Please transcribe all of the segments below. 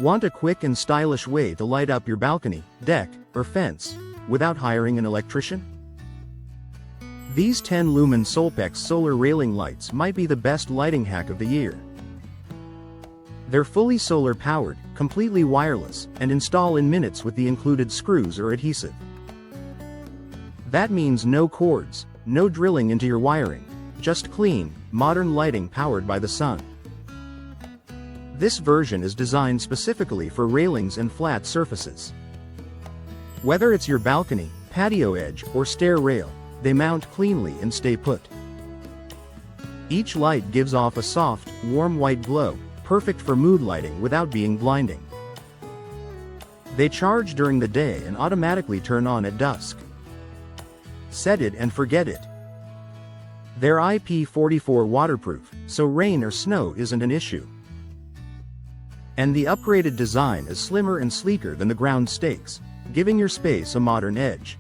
Want a quick and stylish way to light up your balcony, deck, or fence, without hiring an electrician? These 10-lumen Solpex solar railing lights might be the best lighting hack of the year. They're fully solar powered, completely wireless, and install in minutes with the included screws or adhesive. That means no cords, no drilling into your wiring, just clean, modern lighting powered by the sun. This version is designed specifically for railings and flat surfaces. Whether it's your balcony, patio edge, or stair rail, they mount cleanly and stay put. Each light gives off a soft, warm white glow, perfect for mood lighting without being blinding. They charge during the day and automatically turn on at dusk. Set it and forget it. They're IP44 waterproof, so rain or snow isn't an issue. And the upgraded design is slimmer and sleeker than the ground stakes, giving your space a modern edge.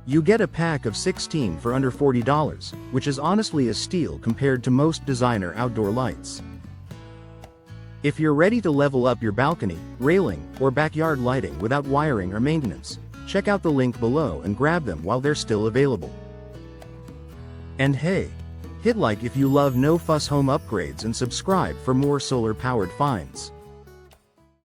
You get a pack of 16 for under $40, which is honestly a steal compared to most designer outdoor lights. If you're ready to level up your balcony, railing, or backyard lighting without wiring or maintenance, check out the link below and grab them while they're still available. And hey, hit like if you love no-fuss home upgrades and subscribe for more solar-powered finds.